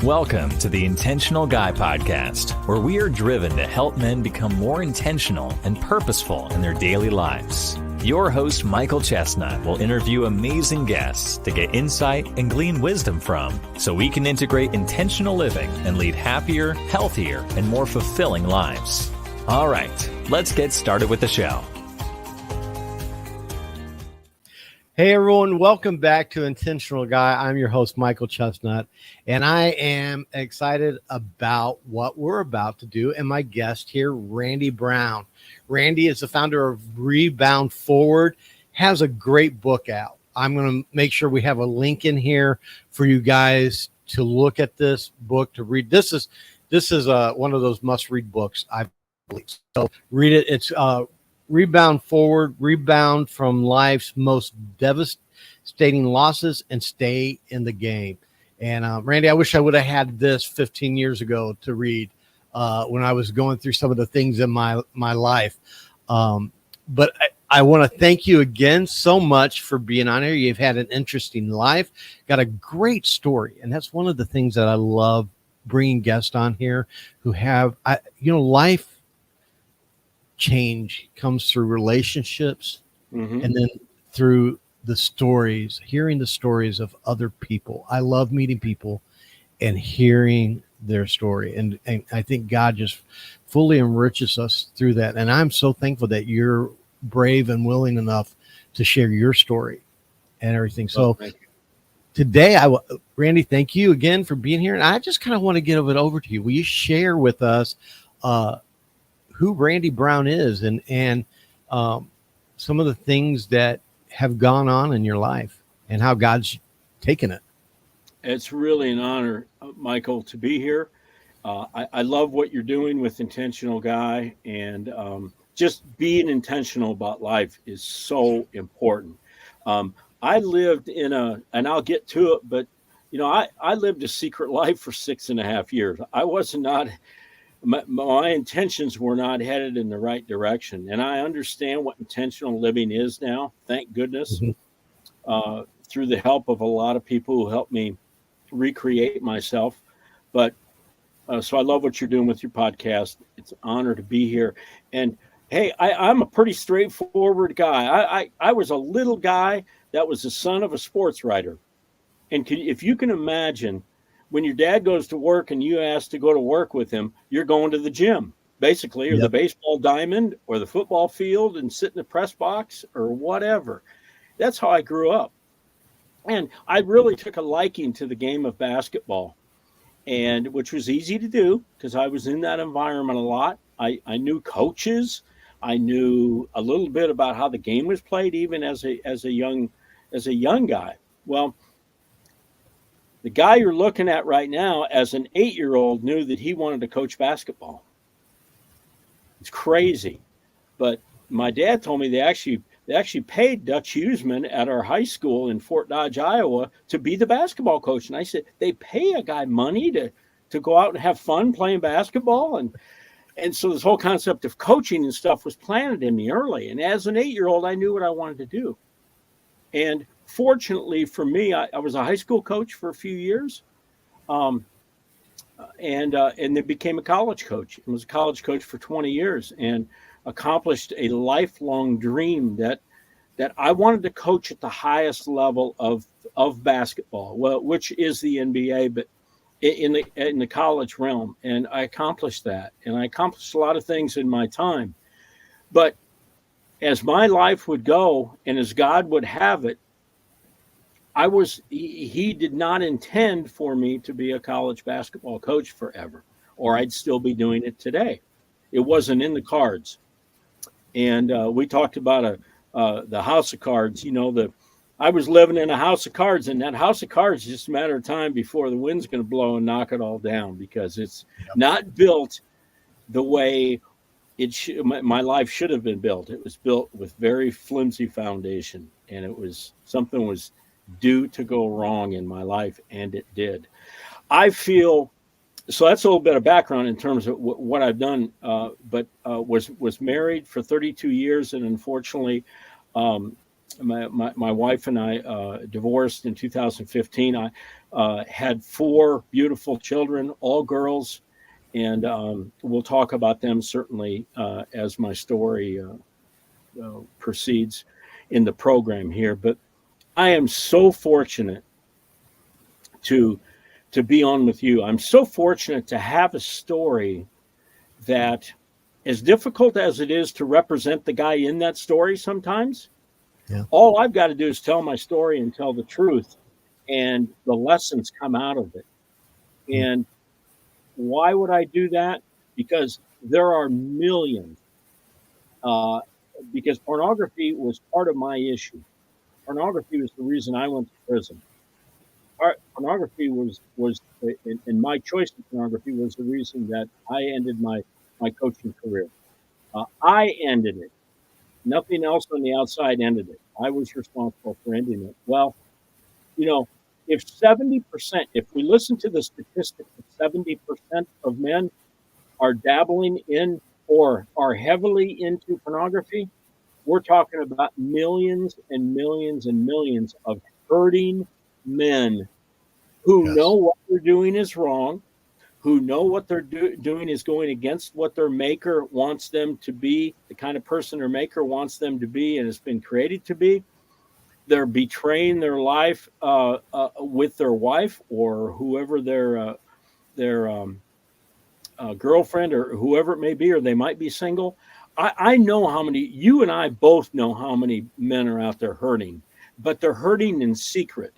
Welcome to the Intentional Guy Podcast, where we are driven to help men become more intentional and purposeful in their daily lives. Your host, Michael Chestnut, will interview amazing guests to get insight and glean wisdom from, so we can integrate intentional living and lead happier, healthier, and more fulfilling lives. All right, let's get started with the show. Hey everyone, welcome back to Intentional Guy. I'm your host, Michael Chestnut, and I am excited about what we're about to do. And my guest here, Randy Brown. Randy is the founder of Rebound Forward, has a great book out. I'm going to make sure we have a link in here for you guys to look at this book, to read. This is one of those must-read books, I believe. So read it. It's Rebound Forward, rebound from life's most devastating losses and stay in the game. And Randy, I wish I would have had this 15 years ago to read when I was going through some of the things in my life. But I want to thank you again so much for being on here. You've had an interesting life, got a great story. And that's one of the things that I love bringing guests on here who have, life change comes through relationships and then through the stories, hearing the stories of other people. I love meeting people and hearing their story. And I think God just fully enriches us through that. And I'm so thankful that you're brave and willing enough to share your story and everything. So today, Randy, thank you again for being here. And I just kind of want to give it over to you. Will you share with us who Randy Brown is and some of the things that have gone on in your life and how God's taken it? It's really an honor, Michael, to be here. I love what you're doing with Intentional Guy, and just being intentional about life is so important. I lived and I'll get to it, but I lived a secret life for 6.5 years. I was not. My intentions were not headed in the right direction. And I understand what intentional living is now, thank goodness, through the help of a lot of people who helped me recreate myself. But so I love what you're doing with your podcast. It's an honor to be here. And hey, I'm a pretty straightforward guy. I was a little guy that was the son of a sports writer. And if you can imagine, when your dad goes to work and you ask to go to work with him, you're going to the gym, basically, or the baseball diamond or the football field and sit in the press box or whatever. That's how I grew up. And I really took a liking to the game of basketball, and which was easy to do because I was in that environment a lot. I knew coaches. I knew a little bit about how the game was played, even as a young guy. Well, the guy you're looking at right now, as an 8-year-old, knew that he wanted to coach basketball. It's crazy. But my dad told me they actually paid Dutch Huseman at our high school in Fort Dodge, Iowa, to be the basketball coach. And I said, they pay a guy money to go out and have fun playing basketball? And so this whole concept of coaching and stuff was planted in me early. And as an 8-year-old, I knew what I wanted to do. And fortunately for me, I was a high school coach for a few years, and then became a college coach. I was a college coach for 20 years and accomplished a lifelong dream that I wanted to coach at the highest level of basketball, which is the NBA, but in the college realm. And I accomplished that, and I accomplished a lot of things in my time. But as my life would go and as God would have it, he did not intend for me to be a college basketball coach forever, or I'd still be doing it today. It wasn't in the cards. And we talked about the house of cards. I was living in a house of cards, and that house of cards is just a matter of time before the wind's going to blow and knock it all down, because it's not built the way my life should have been built. It was built with very flimsy foundation, and something was due to go wrong in my life, and it did. I feel so. That's a little bit of background in terms of what I've done. But was married for 32 years, and unfortunately, my wife and I divorced in 2015. I had 4 beautiful children, all girls, and we'll talk about them certainly as my story proceeds in the program here. But I am so fortunate to be on with you. I'm so fortunate to have a story that, as difficult as it is to represent the guy in that story sometimes, all I've got to do is tell my story and tell the truth, and the lessons come out of it. And why would I do that? Because there are millions. Because pornography was part of my issue. Pornography was the reason I went to prison. Pornography was and my choice of pornography was the reason that I ended my coaching career. I ended it. Nothing else on the outside ended it. I was responsible for ending it. Well, if 70%, if we listen to the statistics, 70% of men are dabbling in or are heavily into pornography, we're talking about millions and millions and millions of hurting men who know what they're doing is wrong, who know what they're doing is going against what their maker wants them to be, the kind of person their maker wants them to be and has been created to be. They're betraying their life with their wife or whoever their girlfriend or whoever it may be, or they might be single. I know how many, you and I both know how many men are out there hurting, but they're hurting in secret.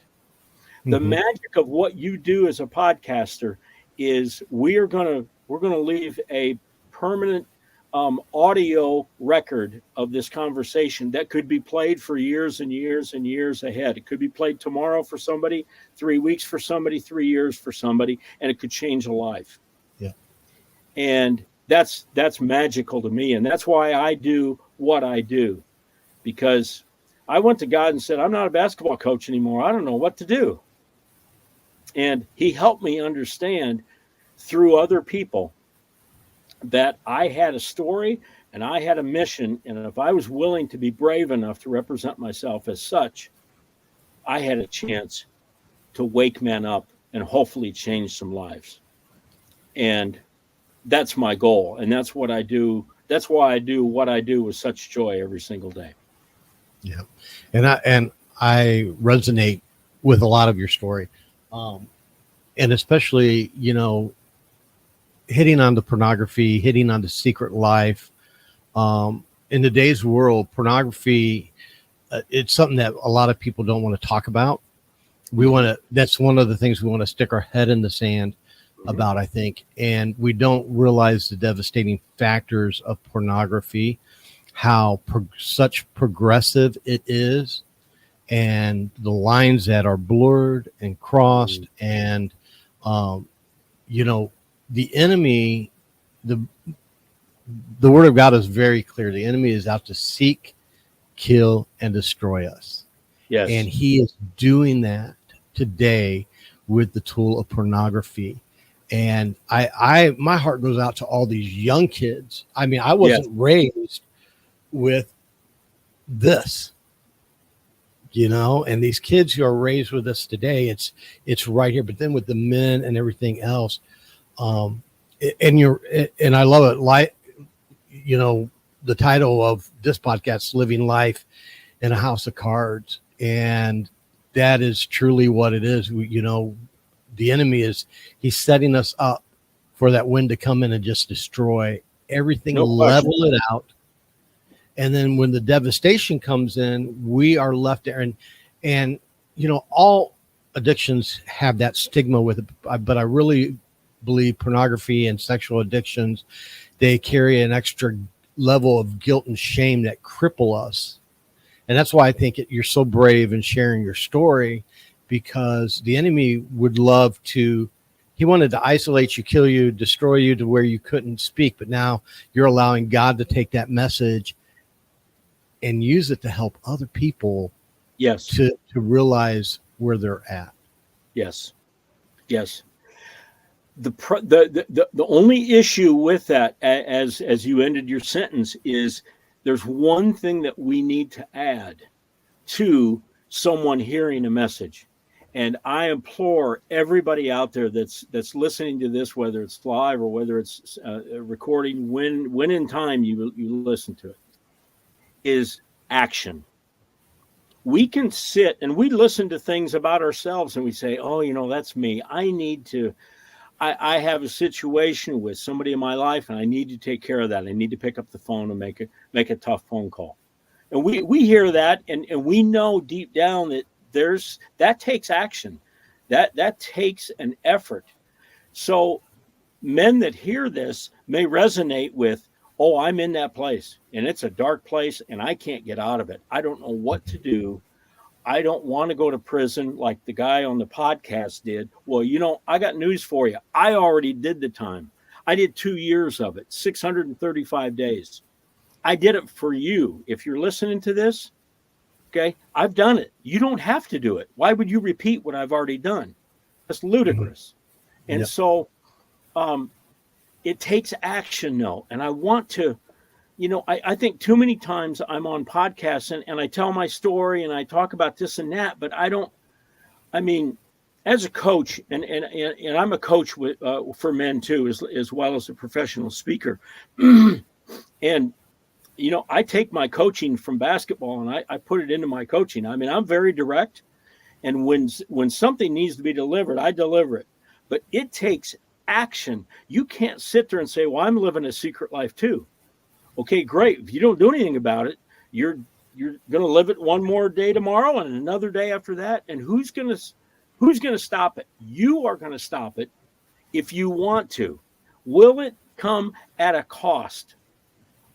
The magic of what you do as a podcaster is we're gonna leave a permanent audio record of this conversation that could be played for years and years and years ahead. It could be played tomorrow for somebody, 3 weeks for somebody, 3 years for somebody, and it could change a life. Yeah. And that's magical to me. And that's why I do what I do, because I went to God and said, I'm not a basketball coach anymore. I don't know what to do. And he helped me understand through other people that I had a story and I had a mission. And if I was willing to be brave enough to represent myself as such, I had a chance to wake men up and hopefully change some lives. And that's my goal. And that's what I do. That's why I do what I do with such joy every single day. Yeah. And I resonate with a lot of your story. And especially, hitting on the pornography, hitting on the secret life. In today's world, pornography, it's something that a lot of people don't want to talk about. That's one of the things we want to stick our head in the sand about, I think. And we don't realize the devastating factors of pornography, how such progressive it is, and the lines that are blurred and crossed. And, the enemy, the word of God is very clear. The enemy is out to seek, kill, and destroy us. Yes. And he is doing that today with the tool of pornography. And my heart goes out to all these young kids. I mean, I wasn't raised with this, and these kids who are raised with us today, it's right here. But then with the men and everything else, and I love it. Like, the title of this podcast, Living Life in a House of Cards. And that is truly what it is. The enemy he's setting us up for that wind to come in and just destroy everything, level it out. And then when the devastation comes in, we are left there. And all addictions have that stigma with it. But I really believe pornography and sexual addictions, they carry an extra level of guilt and shame that cripple us. And that's why I think you're so brave in sharing your story, because the enemy would love to, he wanted to isolate you, kill you, destroy you to where you couldn't speak. But now you're allowing God to take that message and use it to help other people to realize where they're at. Yes. The only issue with that, as you ended your sentence, is there's one thing that we need to add. to someone hearing a message. And I implore everybody out there that's listening to this, whether it's live or whether it's a recording, when in time you listen to it, is action. We can sit and we listen to things about ourselves and we say, oh, that's me. I have a situation with somebody in my life and I need to take care of that. I need to pick up the phone and make a tough phone call. And we hear that and we know deep down that that takes action. That takes an effort. So men that hear this may resonate with, oh, I'm in that place and it's a dark place and I can't get out of it. I don't know what to do. I don't want to go to prison like the guy on the podcast did. Well, I got news for you. I already did the time. I did 2 years of it, 635 days. I did it for you. If you're listening to this, okay, I've done it. You don't have to do it. Why would you repeat what I've already done? That's ludicrous. Mm-hmm. And so it takes action, though. And I want to, I think too many times I'm on podcasts and I tell my story and I talk about this and that, but as a coach, and I'm a coach for men too, as well as a professional speaker. And, I take my coaching from basketball and I put it into my coaching. I'm very direct. And when something needs to be delivered, I deliver it. But it takes action. You can't sit there and say, well, I'm living a secret life too. Okay, great. If you don't do anything about it, you're going to live it one more day tomorrow and another day after that. And who's going to stop it? You are going to stop it if you want to. Will it come at a cost?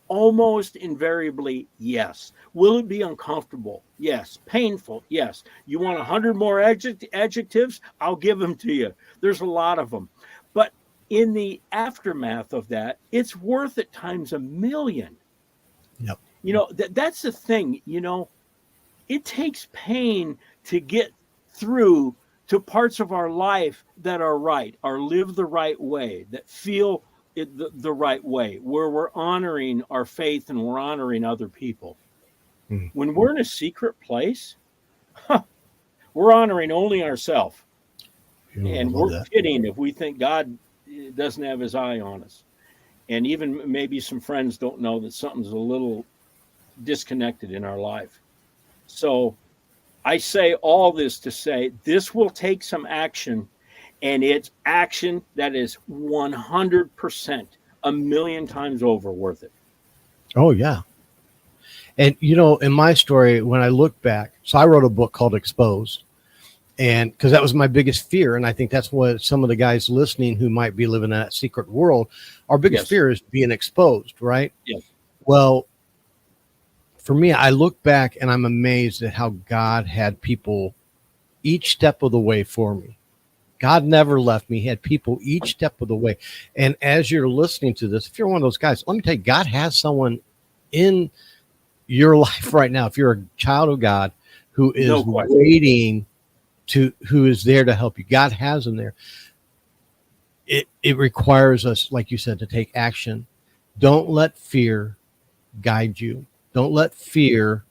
Almost invariably, yes. Will it be uncomfortable? Yes. Painful? Yes. You want 100 more adjectives? I'll give them to you. There's a lot of them. But in the aftermath of that, it's worth it times 1,000,000. Yep. That's the thing. It takes pain to get through to parts of our life that are right, are live the right way, that feel the right way, where we're honoring our faith and we're honoring other people. Mm. When we're in a secret place, we're honoring only ourselves. And we're kidding if we think God doesn't have his eye on us. And even maybe some friends don't know that something's a little disconnected in our life. So I say all this to say this will take some action, and it's action that is 100%, 1,000,000 times over worth it. Oh, yeah. And, in my story, when I look back, so I wrote a book called Exposed. And because that was my biggest fear. And I think that's what some of the guys listening who might be living in that secret world, our biggest fear is being exposed, right? Yes. Well, for me, I look back and I'm amazed at how God had people each step of the way for me. God never left me. He had people each step of the way. And as you're listening to this, if you're one of those guys, let me tell you, God has someone in your life right now. If you're a child of God who is waiting who is there to help you. God has them there. It requires us, like you said, to take action. Don't let fear guide you. Don't let fear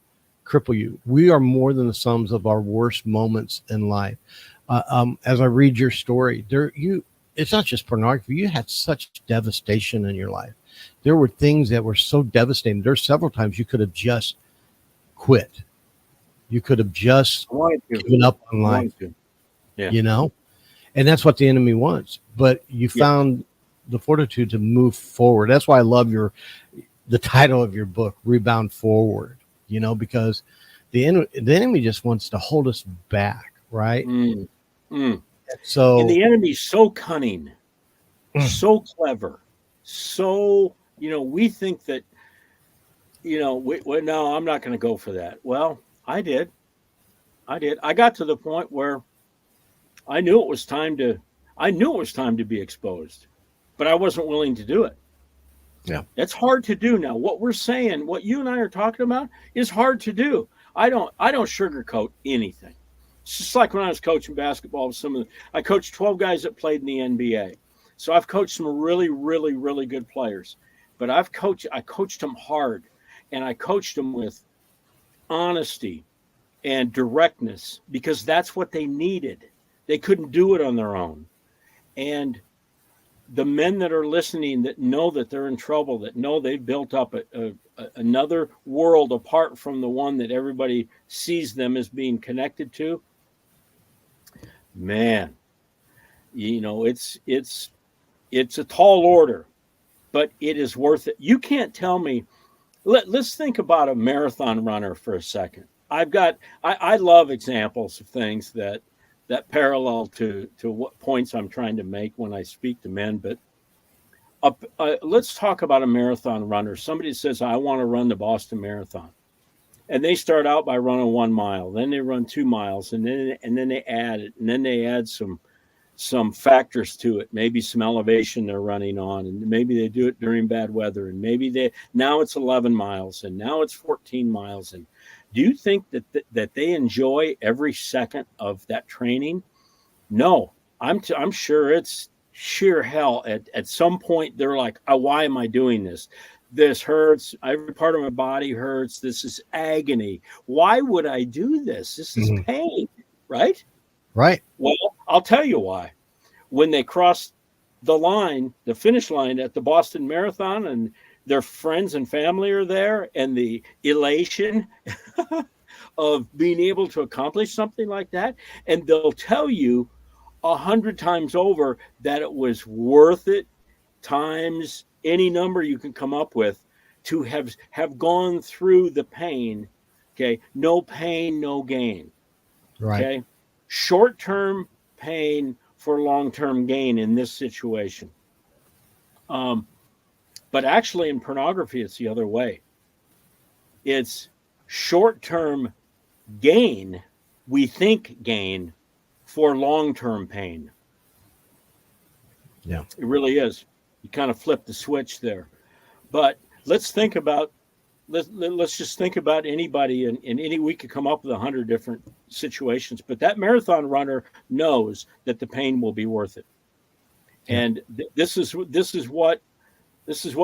cripple you. We are more than the sums of our worst moments in life. As I read your story, it's not just pornography. You had such devastation in your life. There were things that were so devastating. There's several times you could have just quit. You could have just given up on life, and that's what the enemy wants. But you found the fortitude to move forward. That's why I love the title of your book, Rebound Forward, because the enemy just wants to hold us back, right? Mm. Mm. So, and the enemy's so cunning, so clever, so, we think that, no, I'm not going to go for that. Well, I did. I got to the point where I knew it was time to be exposed, but I wasn't willing to do it. Yeah. It's hard to do now. What we're saying, what you and I are talking about is hard to do. I don't sugarcoat anything. It's just like when I was coaching basketball, I coached 12 guys that played in the NBA. So I've coached some really, really, really good players, but I coached them hard, and I coached them with honesty, and directness, because that's what they needed. They couldn't do it on their own. And the men that are listening, that know that they're in trouble, that know they've built up another world apart from the one that everybody sees them as being connected to, man, it's a tall order, but it is worth it. You can't tell me. Let's think about a marathon runner for a second. I love examples of things that parallel to what points I'm trying to make when I speak to men. But let's talk about a marathon runner. Somebody says, I want to run the Boston Marathon. And they start out by running 1 mile. Then they run 2 miles. And then they add it. And then they add some factors to it. Maybe some elevation they're running on. And maybe they do it during bad weather. And maybe now it's 11 miles. And now it's 14 miles. And do you think that they enjoy every second of that training? No, I'm sure it's sheer hell. At some point, they're like, oh, why am I doing this? This hurts. Every part of my body hurts. This is agony. Why would I do this? This is pain, right? Right. Well, I'll tell you why. When they cross the finish line at the Boston Marathon, and their friends and family are there, and the elation of being able to accomplish something like that. And they'll tell you 100 times over that it was worth it, times any number you can come up with, to have gone through the pain. Okay. No pain, no gain. Right. Okay. Short-term pain for long-term gain in this situation. But actually in pornography, it's the other way. It's short-term gain, we think gain, for long-term pain. Yeah. It really is. You kind of flip the switch there. But let's just think about anybody in any, we could come up with 100 different situations, but that marathon runner knows that the pain will be worth it. Yeah. And this is what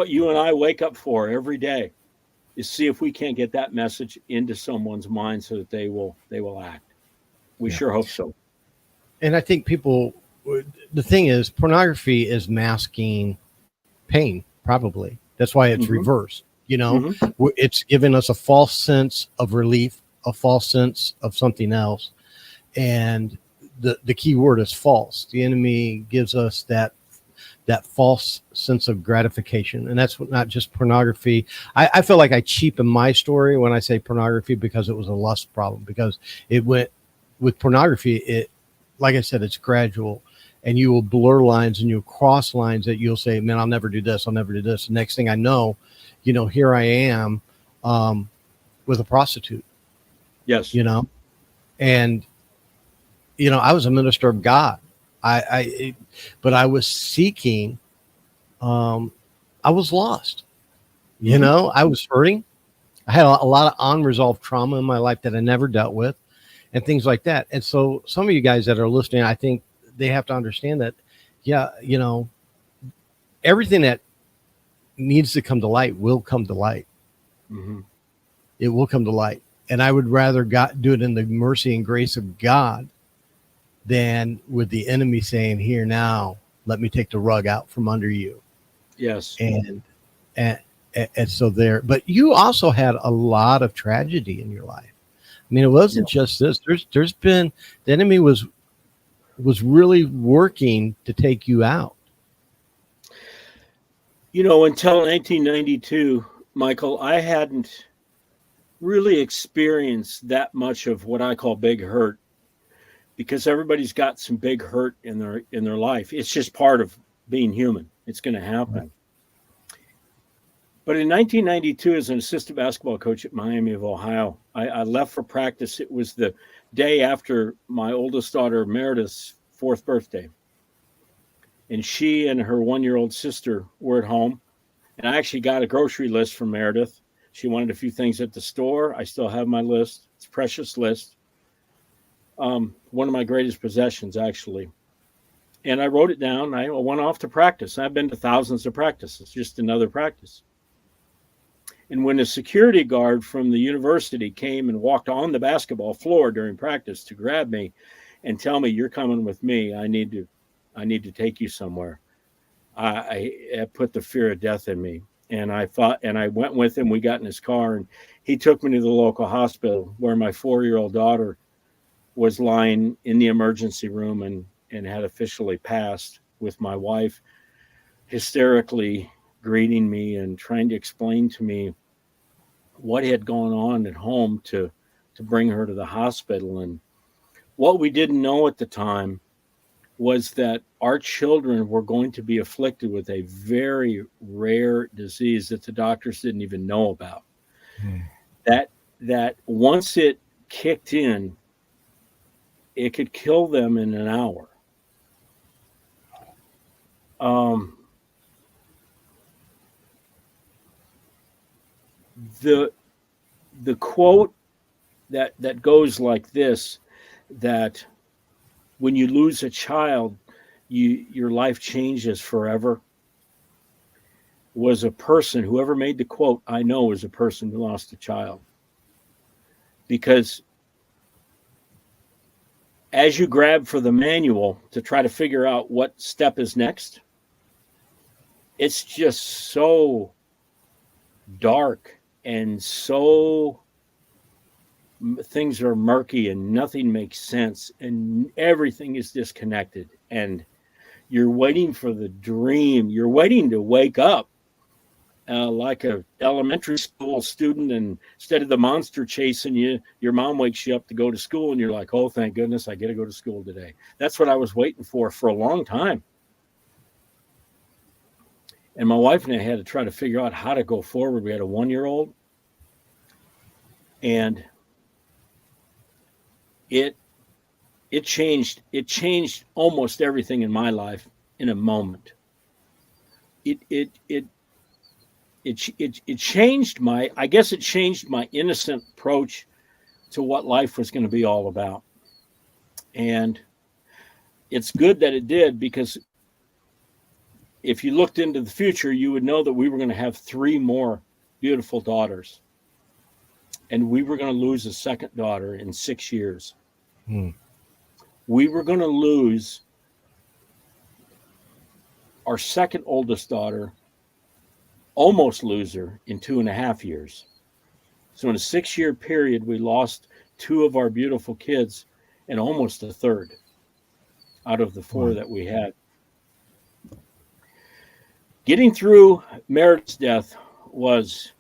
you and I wake up for every day, is see if we can't get that message into someone's mind so that they will act. We sure hope so. And I think the thing is, pornography is masking pain, probably. That's why it's reversed. It's given us a false sense of relief, a false sense of something else. And the key word is false. The enemy gives us that false sense of gratification. And that's not just pornography. I feel like I cheapen my story when I say pornography, because it was a lust problem, because it went with pornography. Like I said, it's gradual, and you will blur lines and you'll cross lines that you'll say, man, I'll never do this. I'll never do this. The next thing I know, here I am with a prostitute. Yes. And, I was a minister of God. But I was seeking, I was lost, I was hurting. I had a lot of unresolved trauma in my life that I never dealt with, and things like that. And so some of you guys that are listening, I think they have to understand that, everything that needs to come to light will come to light. Mm-hmm. It will come to light. And I would rather do it in the mercy and grace of God than with the enemy saying, here, now, let me take the rug out from under you. Yes. And so there, but you also had a lot of tragedy in your life. I mean, it wasn't just this. There's been, the enemy was really working to take you out. Until 1992, Michael, I hadn't really experienced that much of what I call big hurt, because everybody's got some big hurt in their life. It's just part of being human. It's going to happen. Right. But in 1992, as an assistant basketball coach at Miami of Ohio, I left for practice. It was the day after my oldest daughter, Meredith's 4th birthday. And she and her 1-year-old sister were at home. And I actually got a grocery list from Meredith. She wanted a few things at the store. I still have my list. It's a precious list. One of my greatest possessions, actually. And I wrote it down. I went off to practice. I've been to thousands of practices, just another practice. And when a security guard from the university came and walked on the basketball floor during practice to grab me and tell me, "You're coming with me. I need to take you somewhere," I put the fear of death in me. And I went with him. We got in his car and he took me to the local hospital where my 4-year-old daughter was lying in the emergency room and had officially passed, with my wife hysterically greeting me and trying to explain to me what had gone on at home to bring her to the hospital. And what we didn't know at the time was that our children were going to be afflicted with a very rare disease that the doctors didn't even know about. That once it kicked in, it could kill them in an hour. The quote that goes like this, that when you lose a child, your life changes forever, was a person, whoever made the quote, I know, was a person who lost a child. Because as you grab for the manual to try to figure out what step is next, it's just so dark and so things are murky and nothing makes sense and everything is disconnected, and you're waiting for the dream. You're waiting to wake up like a elementary school student, and instead of the monster chasing you, your mom wakes you up to go to school and you're like, oh, thank goodness I get to go to school today. That's what I was waiting for a long time. And my wife and I had to try to figure out how to go forward. We had a 1-year-old, and it changed almost everything in my life in a moment. It changed it changed my innocent approach to what life was going to be all about. And it's good that it did, because if you looked into the future, you would know that we were going to have 3 more beautiful daughters. And we were going to lose a second daughter in 6 years. We were going to lose our second oldest daughter, almost lose her, in 2.5 years. So in a 6-year period, we lost 2 of our beautiful kids and almost a third out of the 4 that we had. Getting through Meredith's death was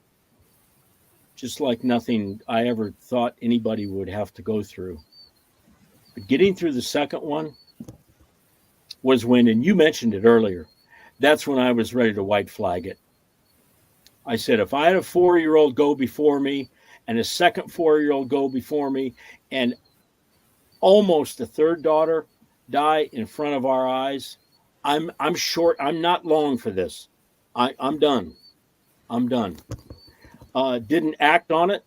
just like nothing I ever thought anybody would have to go through. But getting through the second one was when, and you mentioned it earlier, that's when I was ready to white flag it. I said, if I had a 4-year-old go before me and a second 4-year-old go before me and almost a third daughter die in front of our eyes, I'm short. I'm not long for this. I'm done. I'm done. Didn't act on it.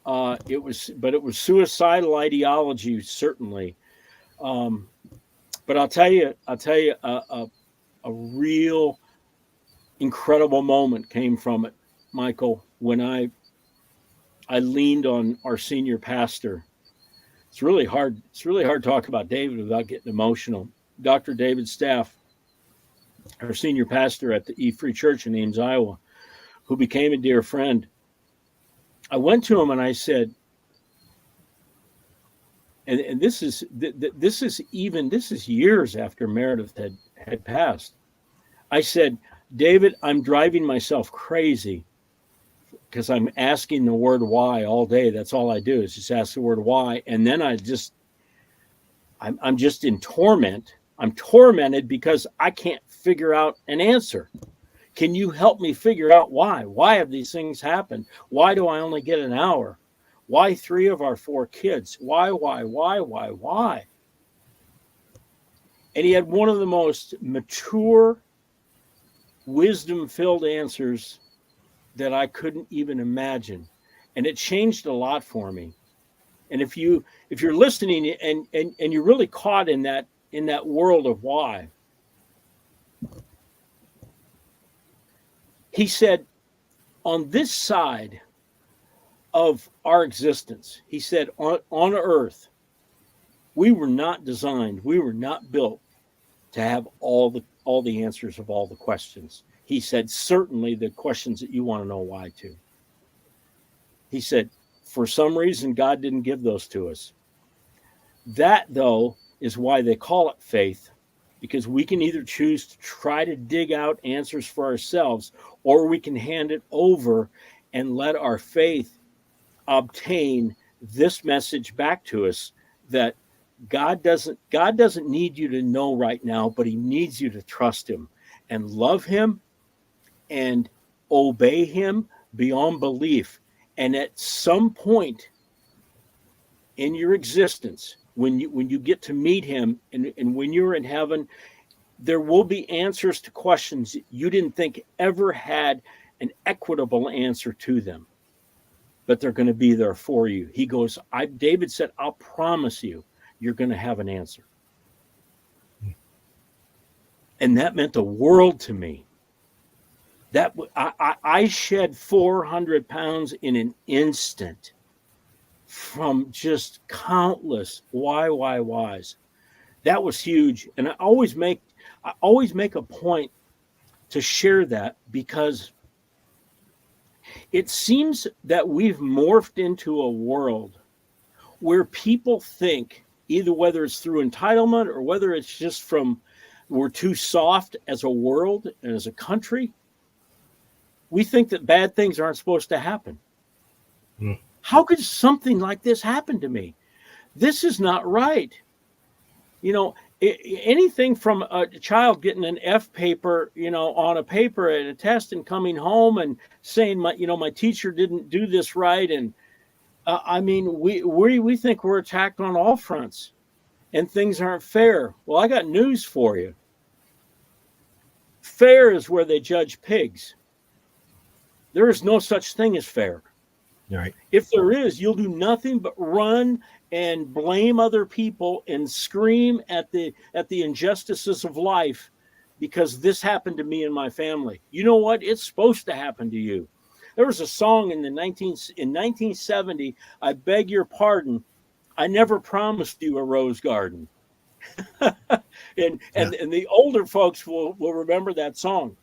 It was suicidal ideology, certainly. But I'll tell you, a real incredible moment came from it, Michael, when I leaned on our senior pastor. It's really hard to talk about David without getting emotional. Dr. David Staff, our senior pastor at the E-Free Church in Ames, Iowa, who became a dear friend. I went to him and I said, and this is years after Meredith had passed. I said, David, I'm driving myself crazy because I'm asking the word why all day. That's all I do is just ask the word why. And then I'm just in torment. I'm tormented because I can't figure out an answer. Can you help me figure out why? Why have these things happened? Why do I only get an hour? Why 3 of our 4 kids? Why? And he had one of the most mature, wisdom-filled answers that I couldn't even imagine. And it changed a lot for me. And if you're listening and you're really caught in that world of why, he said, on this side of our existence, he said, on earth, we were not designed, we were not built to have all the answers of all the questions. He said, certainly the questions that you want to know why to. He said, for some reason, God didn't give those to us. That, though, is why they call it faith, because we can either choose to try to dig out answers for ourselves, or we can hand it over and let our faith obtain this message back to us that God doesn't need you to know right now, but he needs you to trust him and love him and obey him beyond belief. And at some point in your existence, when you get to meet him and when you're in heaven, there will be answers to questions you didn't think ever had an equitable answer to them, but they're going to be there for you. He goes, David said, I'll promise you, you're going to have an answer. And that meant the world to me. That I shed 400 pounds in an instant from just countless whys. That was huge. And I always make a point to share that, because it seems that we've morphed into a world where people think, either whether it's through entitlement or whether it's just from we're too soft as a world and as a country, we think that bad things aren't supposed to happen. How could something like this happen to me? This is not right. You know, anything from a child getting an F paper, you know, on a paper at a test and coming home and saying, my teacher didn't do this right. And I mean, we think we're attacked on all fronts and things aren't fair. Well, I got news for you. Fair is where they judge pigs. There is no such thing as fair. Right. If there is, you'll do nothing but run and blame other people and scream at the injustices of life because this happened to me and my family. You know what? It's supposed to happen to you. There was a song in 1970, I beg your pardon, I never promised you a rose garden. and the older folks will remember that song.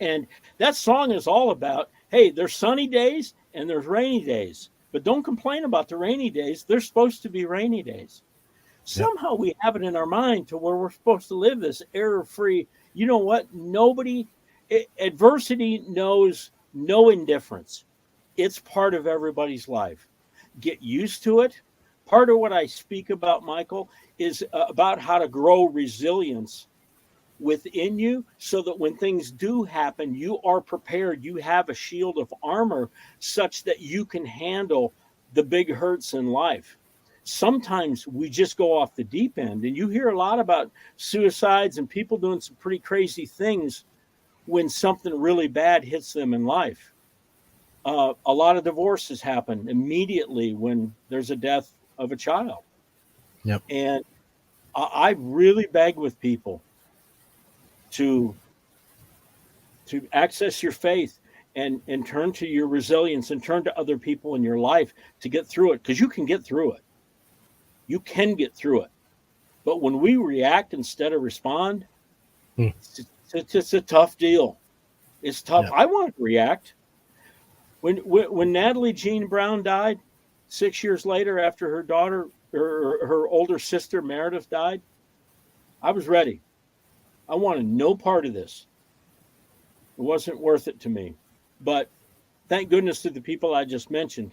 And that song is all about, hey, there's sunny days and there's rainy days, but don't complain about the rainy days. They're supposed to be rainy days. Somehow we have it in our mind to where we're supposed to live this error-free. You know what? Adversity knows no indifference. It's part of everybody's life. Get used to it. Part of what I speak about, Michael, is about how to grow resilience within you so that when things do happen, you are prepared. You have a shield of armor such that you can handle the big hurts in life. Sometimes we just go off the deep end, and you hear a lot about suicides and people doing some pretty crazy things when something really bad hits them in life. A lot of divorces happen immediately when there's a death of a child. Yep. And I really beg with people to access your faith and turn to your resilience and turn to other people in your life to get through it, because you can get through it. You can get through it. But when we react instead of respond, it's a tough deal. It's tough. Yeah. I want to react. When Natalie Jean Brown died 6 years later after her daughter, her older sister Meredith died, I was ready. I wanted no part of this. It wasn't worth it to me. But thank goodness to the people I just mentioned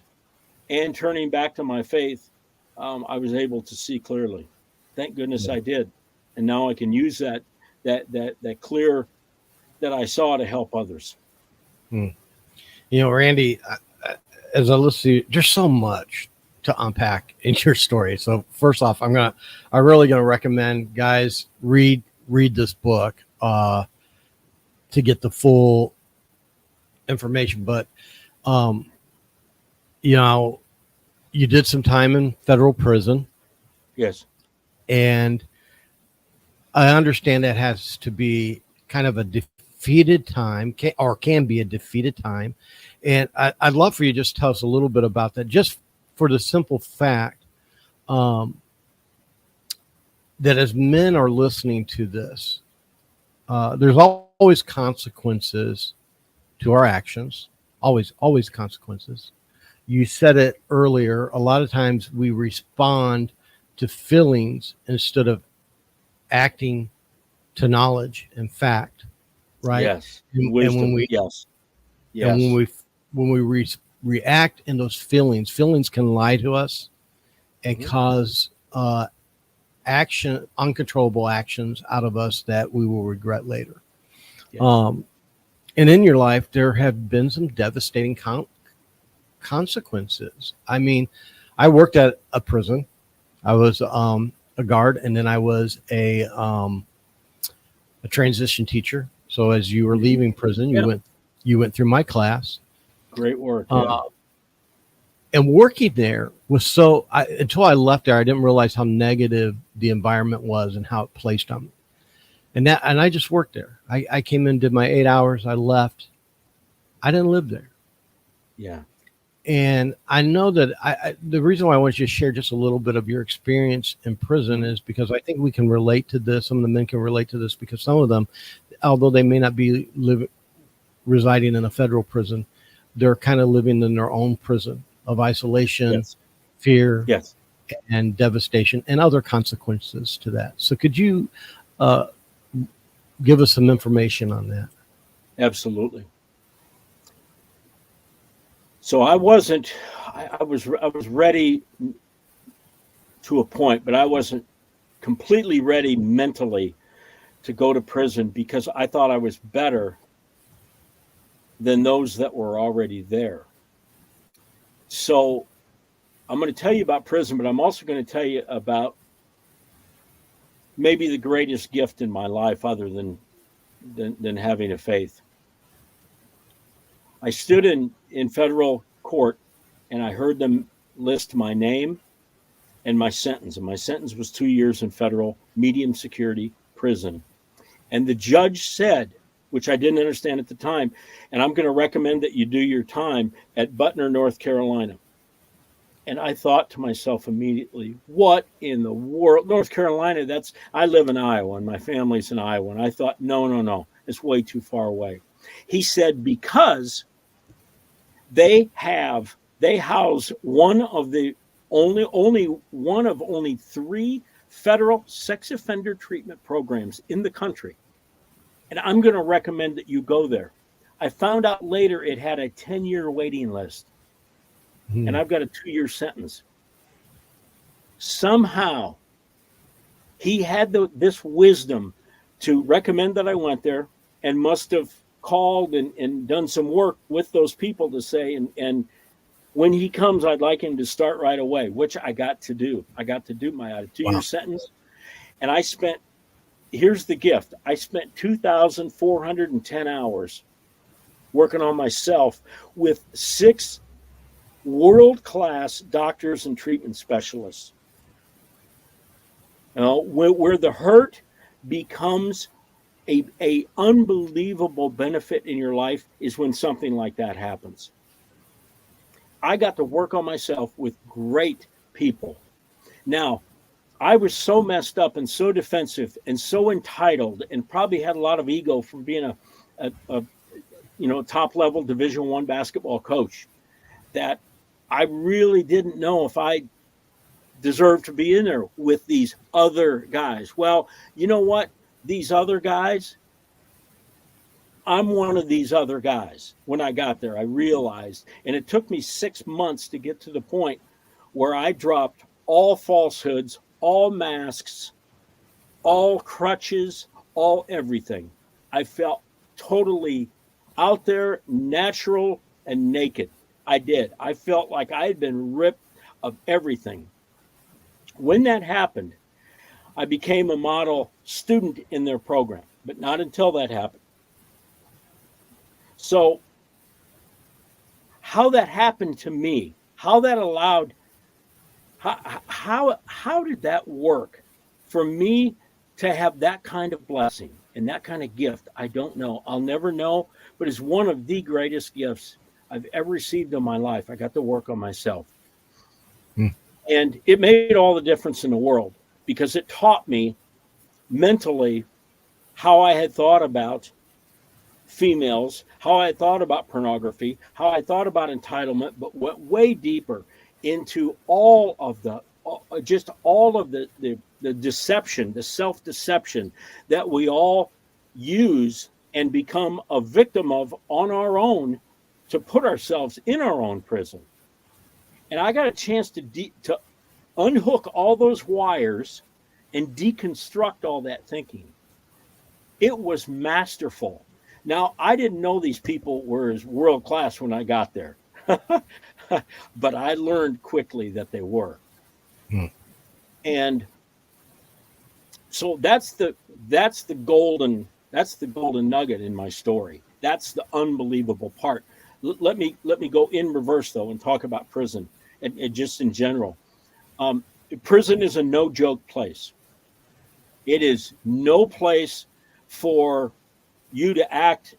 and turning back to my faith, I was able to see clearly. Thank goodness I did. And now I can use that clear that I saw to help others. You know, Randy, as I listen to you, there's so much to unpack in your story. So first off, I'm really gonna recommend guys read this book to get the full information. But you know, you did some time in federal prison. Yes. And I understand that has to be kind of a defeated time, can be a defeated time. And I'd love for you to just tell us a little bit about that, just for the simple fact that as men are listening to this, there's always consequences to our actions, always consequences. You said it earlier. A lot of times we respond to feelings instead of acting to knowledge and fact, right? Yes. And Wisdom. when we Yes. and when we react in those feelings can lie to us and cause uncontrollable actions out of us that we will regret later. Yes. And in your life, there have been some devastating consequences. I mean, I worked at a prison. I was a guard, and then I was a transition teacher. So as you were leaving prison, you went through my class. Great work. Yeah. And working there was until I left there, I didn't realize how negative the environment was and how it placed on me. And I just worked there. I came in, did my 8 hours. I left. I didn't live there. Yeah. And I know that the reason why I want you to share just a little bit of your experience in prison is because I think we can relate to this. Some of the men can relate to this because some of them, although they may not be residing in a federal prison, they're kind of living in their own prison of isolation, fear, and devastation, and other consequences to that. So could you give us some information on that? Absolutely. So I was ready to a point, but I wasn't completely ready mentally to go to prison because I thought I was better than those that were already there. So I'm going to tell you about prison, but I'm also going to tell you about maybe the greatest gift in my life other than having a faith. I stood in federal court and I heard them list my name and my sentence. And my sentence was 2 years in federal medium security prison. And the judge said, which I didn't understand at the time, and I'm going to recommend that you do your time at Butner, North Carolina. And I thought to myself immediately, what in the world? North Carolina, I live in Iowa and my family's in Iowa. And I thought, no, it's way too far away. He said, because they house one of only 3 federal sex offender treatment programs in the country. And I'm going to recommend that you go there. I found out later it had a 10-year waiting list. And I've got a 2-year sentence. Somehow, he had this wisdom to recommend that I went there and must have called and done some work with those people to say, and when he comes, I'd like him to start right away, which I got to do. I got to do my 2-year sentence. And here's the gift. I spent 2,410 hours working on myself with 6 world-class doctors and treatment specialists. Where the hurt becomes a unbelievable benefit in your life is when something like that happens. I got to work on myself with great people. Now, I was so messed up and so defensive and so entitled and probably had a lot of ego from being a top-level Division I basketball coach that I really didn't know if I deserved to be in there with these other guys. Well, you know what? These other guys, I'm one of these other guys. When I got there, I realized, and it took me 6 months to get to the point where I dropped all falsehoods, all masks, all crutches, all everything. I felt totally out there, natural and naked. I did. I felt like I had been ripped of everything. When that happened, I became a model student in their program, but not until that happened. So how that happened to me, how that allowed, how did that work for me to have that kind of blessing? And that kind of gift, I don't know. I'll never know, but it's one of the greatest gifts I've ever received in my life. I got to work on myself. And it made all the difference in the world because it taught me mentally how I had thought about females, how I thought about pornography, how I thought about entitlement, but went way deeper into all of the deception, the self-deception that we all use and become a victim of on our own to put ourselves in our own prison. And I got a chance to unhook all those wires and deconstruct all that thinking. It was masterful. Now, I didn't know these people were as world class when I got there, but I learned quickly that they were. And so that's the golden nugget in my story. That's the unbelievable part. Let me go in reverse though and talk about prison and just in general. Prison is a no joke place. It is no place for you to act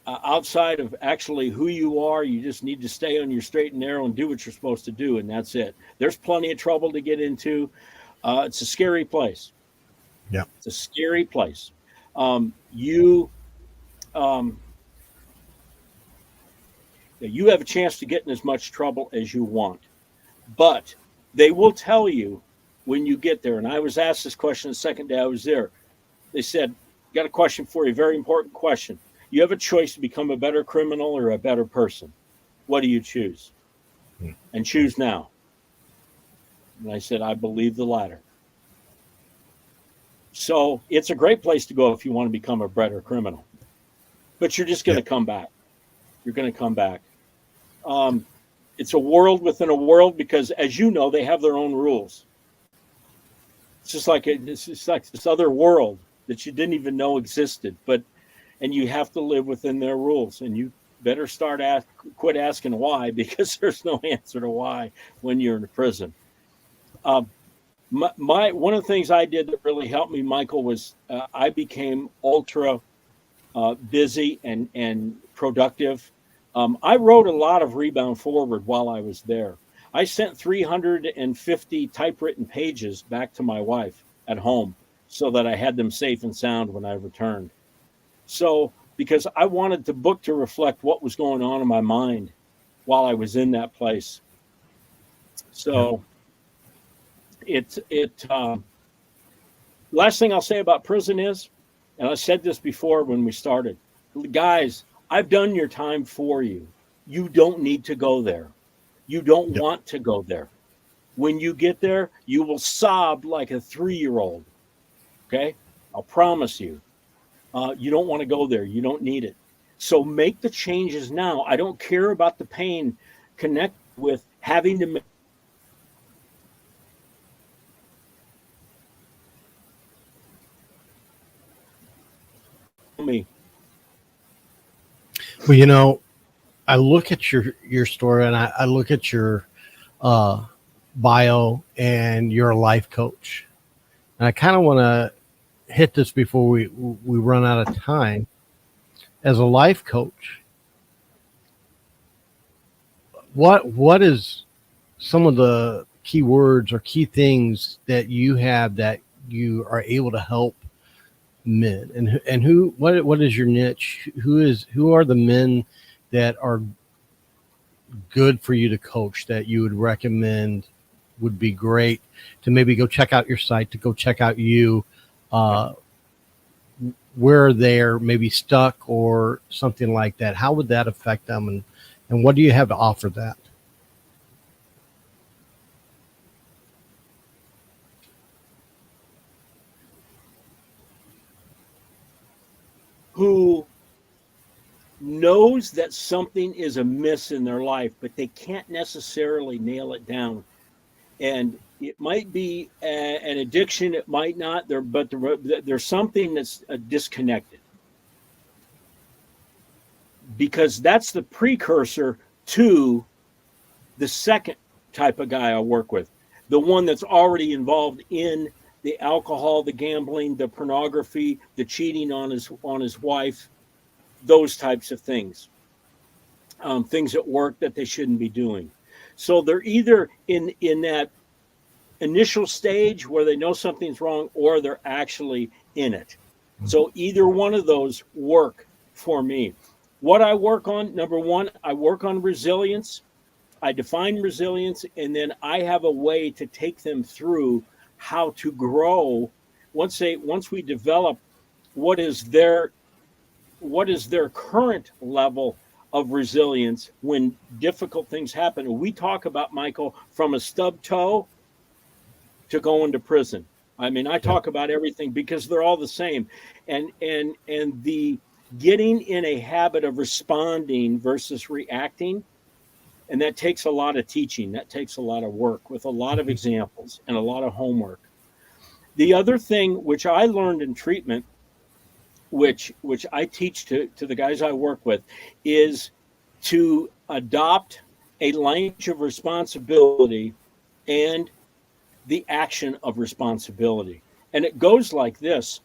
outside of actually who you are. You just need to stay on your straight and narrow and do what you're supposed to do, and that's it. There's plenty of trouble to get into. It's a scary place. Yeah, it's a scary place. You have a chance to get in as much trouble as you want, but they will tell you when you get there. And I was asked this question the second day I was there. They said, "Got a question for you, very important question. You have a choice to become a better criminal or a better person. What do you choose? And choose now." And I said, "I believe the latter." So it's a great place to go if you want to become a better criminal. But you're just going to come back. You're going to come back. It's a world within a world because, as you know, they have their own rules. It's just like this other world that you didn't even know existed, and you have to live within their rules. And you better quit asking why, because there's no answer to why when you're in a prison. One of the things I did that really helped me, Michael, was I became ultra busy and productive. I wrote a lot of Rebound Forward while I was there. I sent 350 typewritten pages back to my wife at home so that I had them safe and sound when I returned. So, because I wanted the book to reflect what was going on in my mind while I was in that place. So, last thing I'll say about prison is, and I said this before when we started, guys, I've done your time for you. You don't need to go there. You don't want to go there. When you get there, you will sob like a 3-year-old. Okay? I'll promise you. You don't want to go there. You don't need it. So make the changes now. I don't care about the pain connected with having to make me. Well, I look at your story and I look at your bio, and you're a life coach. And I kind of want to hit this before we run out of time. As a life coach, what is some of the key words or key things that you have that you are able to help men, and what is your niche? Who are the men that are good for you to coach that you would recommend would be great to maybe go check out your site, to go check out you, where they're maybe stuck or something like that? How would that affect them, and what do you have to offer that? Who knows that something is amiss in their life, but they can't necessarily nail it down. And it might be an addiction, it might not, but there's something that's disconnected. Because that's the precursor to the second type of guy I work with, the one that's already involved in the alcohol, the gambling, the pornography, the cheating on his wife, those types of things. Things at work that they shouldn't be doing. So they're either in that initial stage where they know something's wrong, or they're actually in it. So either one of those work for me. What I work on, number one, I work on resilience. I define resilience, and then I have a way to take them through how to grow. Once we develop what is their current level of resilience when difficult things happen. And we talk about, Michael, from a stub toe to going to prison. I mean, I talk about everything because they're all the same. And the getting in a habit of responding versus reacting, and that takes a lot of teaching. That takes a lot of work with a lot of examples and a lot of homework. The other thing which I learned in treatment, which I teach to the guys I work with, is to adopt a language of responsibility and the action of responsibility. And it goes like this.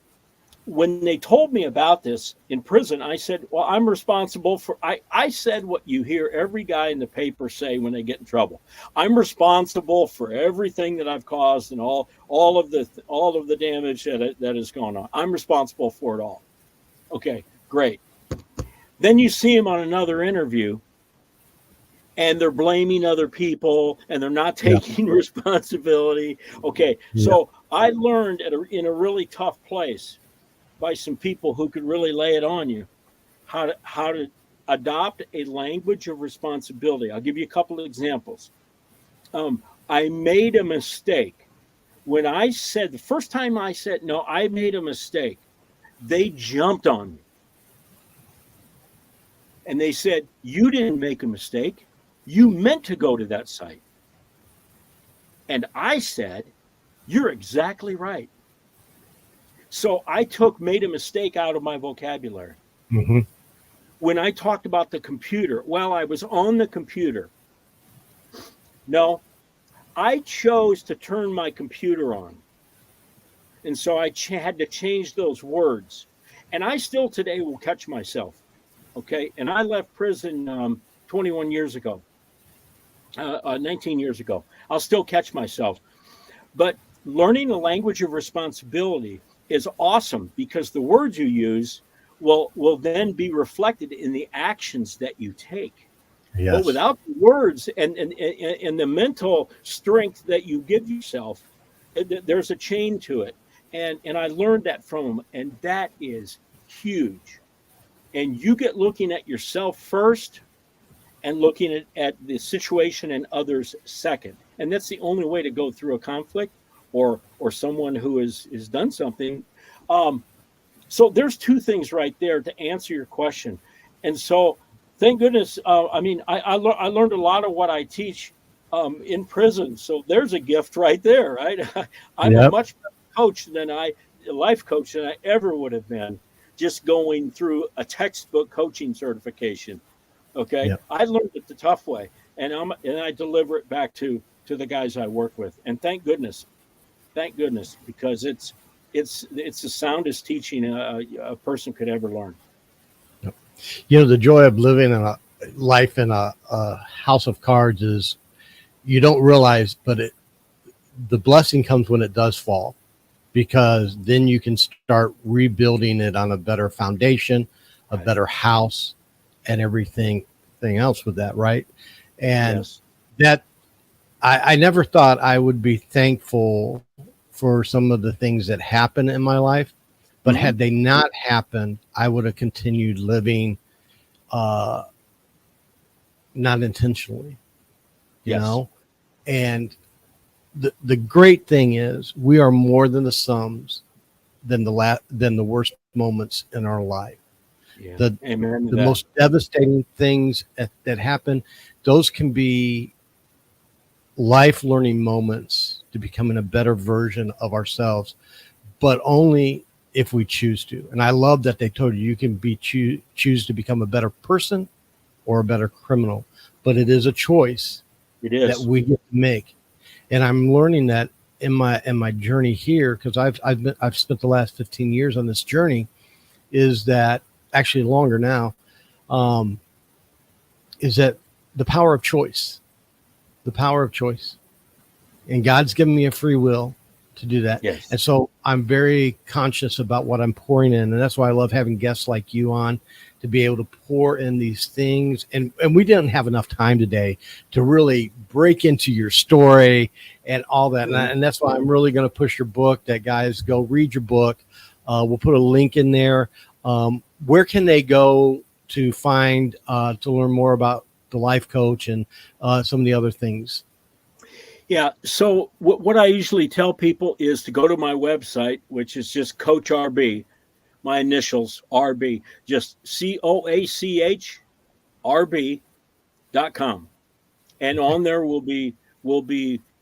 When they told me about this in prison, I said, well, I'm responsible for, I said what you hear every guy in the paper say when they get in trouble. I'm responsible for everything that I've caused and all of the damage that has gone on. I'm responsible for it all. Okay, great. Then you see them on another interview and they're blaming other people and they're not taking responsibility. Okay, so I learned in a really tough place by some people who could really lay it on you, how to adopt a language of responsibility. I'll give you a couple of examples. I made a mistake. When the first time I said, no, I made a mistake, they jumped on me. And they said, you didn't make a mistake. You meant to go to that site. And I said, you're exactly right. So I made a mistake out of my vocabulary. Mm-hmm. When I talked about the computer, well, I was on the computer. No, I chose to turn my computer on. And so I had to change those words. And I still today will catch myself. Okay. And I left prison 21 years ago, 19 years ago. I'll still catch myself. But learning a language of responsibility is awesome because the words you use will then be reflected in the actions that you take. Yes. But without the words and the mental strength that you give yourself, there's a chain to it. And I learned that from them, and that is huge. And you get looking at yourself first and looking at the situation and others second. And that's the only way to go through a conflict or someone who has done something. So there's two things right there to answer your question. And so thank goodness, I learned a lot of what I teach in prison. So there's a gift right there, right? I'm a much better life coach than I ever would have been just going through a textbook coaching certification. Okay. Yep. I learned it the tough way and I deliver it back to the guys I work with. And thank goodness, because it's the soundest teaching a person could ever learn. Yep. You know, the joy of living in a life in a house of cards is you don't realize, but the blessing comes when it does fall, because then you can start rebuilding it on a better foundation, a better house, and everything else with that, right? And that I never thought I would be thankful for some of the things that happened in my life, but had they not happened, I would have continued living not intentionally, you know? And the great thing is we are more than the sums than the worst moments in our life. Yeah. The most devastating things that happen, those can be life learning moments to becoming a better version of ourselves, but only if we choose to. And I love that they told you can choose to become a better person or a better criminal, but it is a choice that we get to make. And I'm learning that in my journey here, because I've spent the last 15 years on this journey, is that actually longer now, is that the power of choice, and God's given me a free will to do that. Yes. And so I'm very conscious about what I'm pouring in. And that's why I love having guests like you on, to be able to pour in these things. And we didn't have enough time today to really break into your story and all that. And that's why I'm really going to push your book. That guys, go read your book. We'll put a link in there. Where can they go to find, to learn more about the life coach and some of the other things? Yeah. So what I usually tell people is to go to my website, which is just Coach RB, my initials RB, just COACH-RB.com. And on there will be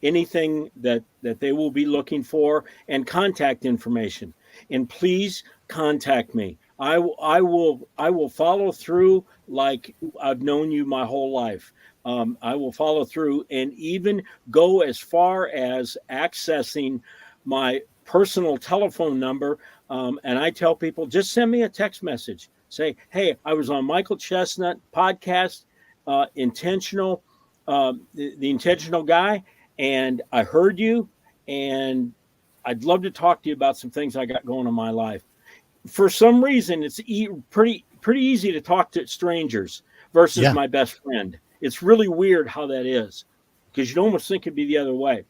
anything that they will be looking for, and contact information. And please contact me. I will follow through like I've known you my whole life. I will follow through, and even go as far as accessing my personal telephone number. And I tell people, just send me a text message. Say, hey, I was on Michael Chestnut podcast, Intentional, the Intentional Guy, and I heard you, and I'd love to talk to you about some things I got going in my life. For some reason, it's pretty easy to talk to strangers versus my best friend. It's really weird how that is, because you'd almost think it'd be the other way.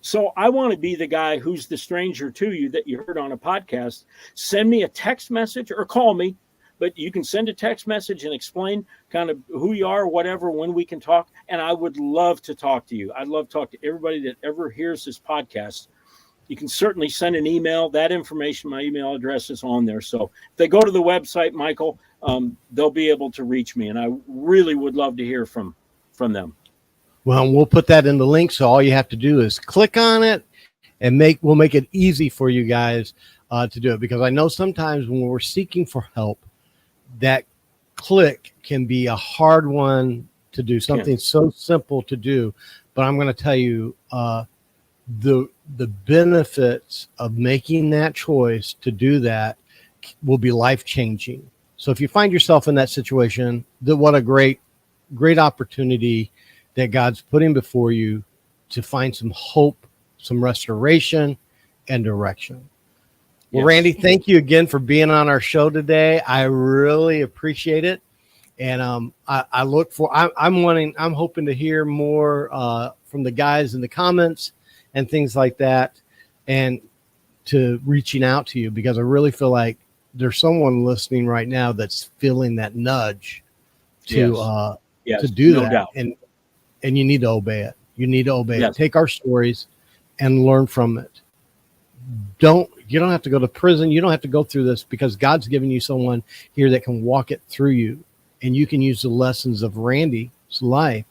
So I want to be the guy who's the stranger to you that you heard on a podcast. Send me a text message or call me, but you can send a text message and explain kind of who you are, whatever, when we can talk. And I would love to talk to you. I'd love to talk to everybody that ever hears this podcast. You can certainly send an email. That information, my email address is on there. So if they go to the website, Michael, they'll be able to reach me. And I really would love to hear from them. Well, we'll put that in the link. So all you have to do is click on it, and we'll make it easy for you guys to do it. Because I know sometimes when we're seeking for help, that click can be a hard one to do, something so simple to do. But I'm going to tell you, the benefits of making that choice to do that will be life-changing. So if you find yourself in that situation, what a great opportunity that God's putting before you to find some hope, some restoration, and direction. Well, Randy, thank you again for being on our show today. I really appreciate it. And I'm hoping to hear more from the guys in the comments and things like that, and to reaching out to you, because I really feel like there's someone listening right now that's feeling that nudge to do that. Doubt. And you need to obey it. You need to obey it. Take our stories and learn from it. You don't have to go to prison. You don't have to go through this, because God's given you someone here that can walk it through you, and you can use the lessons of Randy's life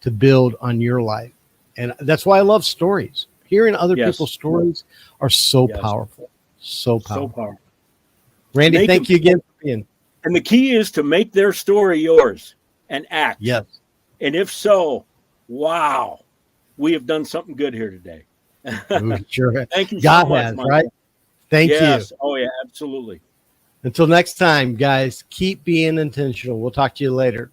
to build on your life. And that's why I love stories. Hearing other people's stories are so powerful. So powerful. Randy, thank you again for being. And the key is to make their story yours and act. Yes. And if so, wow, we have done something good here today. Sure. Thank you God so much, has, Michael. right? Thank you. Oh, yeah, absolutely. Until next time, guys, keep being intentional. We'll talk to you later.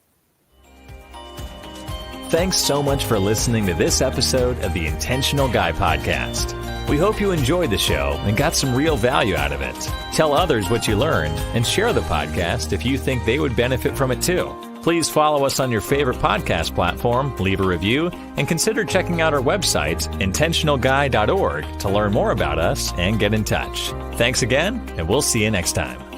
Thanks so much for listening to this episode of the Intentional Guy Podcast. We hope you enjoyed the show and got some real value out of it. Tell others what you learned, and share the podcast if you think they would benefit from it too. Please follow us on your favorite podcast platform, leave a review, and consider checking out our website, intentionalguy.org, to learn more about us and get in touch. Thanks again, and we'll see you next time.